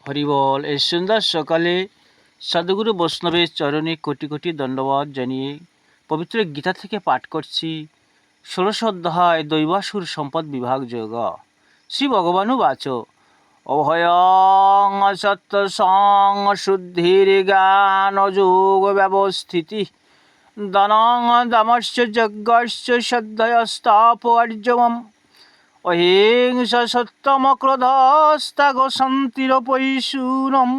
হরিবল। এই সুন্দর সকালে সদ্গুরু বৈষ্ণবের চরণে কোটি কোটি দণ্ডবাদ জানিয়ে পবিত্র গীতা থেকে পাঠ করছি ১৬শ অধ্যায় দৈবাসুর সম্পদ বিভাগ যোগ। শ্রী ভগবানুবাচ অভয়ং সত্যসং শুদ্ধির জ্ঞান যোগ ব্যবস্থিতি দানং দামশ্চ যজ্ঞশ্চ শ্রদ্ধয়স্তাপর্যমম অহিংসা সত্যমক্রোধস্ত্যাগ শান্তিরপৈশূনম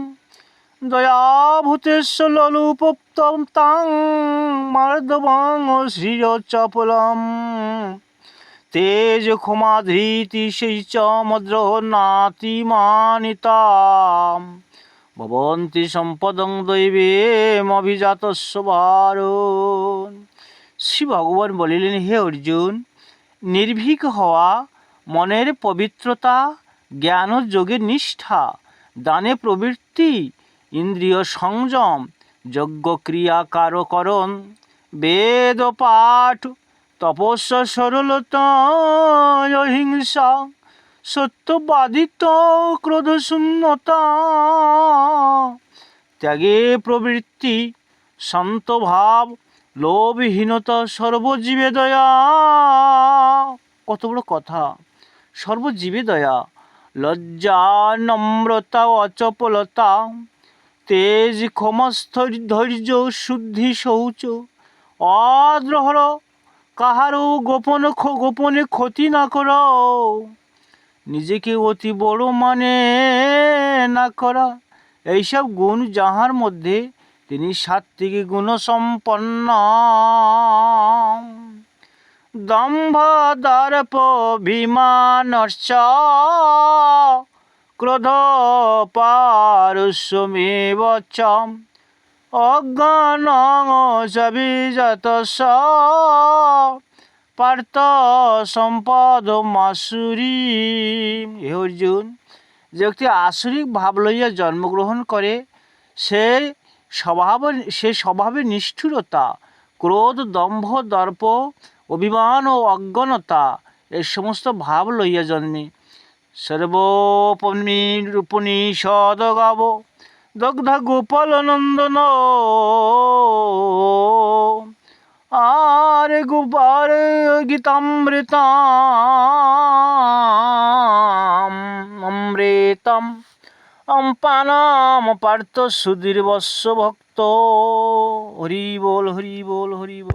দয়াভূতেশ্ব লোলুপোক্তং তাং মার্দবং শ্রীরচপলম তেজ ক্ষমা ধৃতি সেই চ মদ্রহ নাতিমানিতাম ভবন্তি সম্পদং দৈবেমভিজাতস্য ভারণ। শ্রী ভগবান বলিলেন, হে অর্জুন, নির্ভীক হওয়া, মনের পবিত্রতা, জ্ঞান ও যোগের নিষ্ঠা, দানে প্রবৃত্তি, ইন্দ্রিয় সংযম, যজ্ঞ ক্রিয়াকারকরণ, বেদ পাঠ, তপস্যা সরলতা, অহিংসা, সত্যবাদিত্ব, ক্রোধশূন্যতা, ত্যাগে প্রবৃত্তি, শান্ত ভাব, লোভহীনতা, সর্বজীবে দয়া। কত বড় কথা! সর্বজীবে দয়া, লজ্জা, নম্রতা, অচপলতা, তেজ, ক্ষমা, ধৈর্য, শুদ্ধি, শৌচ, অদ্রোহ, কাহারও গোপনে ক্ষতি না করা, নিজেকে অতি বড় মানে না করা, এইসব গুণ যাহার মধ্যে তিনি সাত্ত্বিক গুণসম্পন্ন। দম্ভ দর্পভিমানশ্চ ক্রোধ পারুষ্যমেব চ অজ্ঞানং সবিজাতস্য পার্থ সম্পদমাসুরী। হে অর্জুন, যে ব্যক্তি আসুরিক ভাব লইয়া জন্মগ্রহণ করে সে স্বভাবে নিষ্ঠুরতা, ক্রোধ, দম্ভ, দর্প, অভিমান ও অজ্ঞানতা এই সমস্ত ভাব লইয়া জন্মে। সর্বোপনিষদ গাব দগ্ধ গোপাল নন্দন আরে গোপাল গীতামৃতম পানাম পার্থ সুধীর বৎস ভক্ত। হরি বল, হরি বল, হরি বল।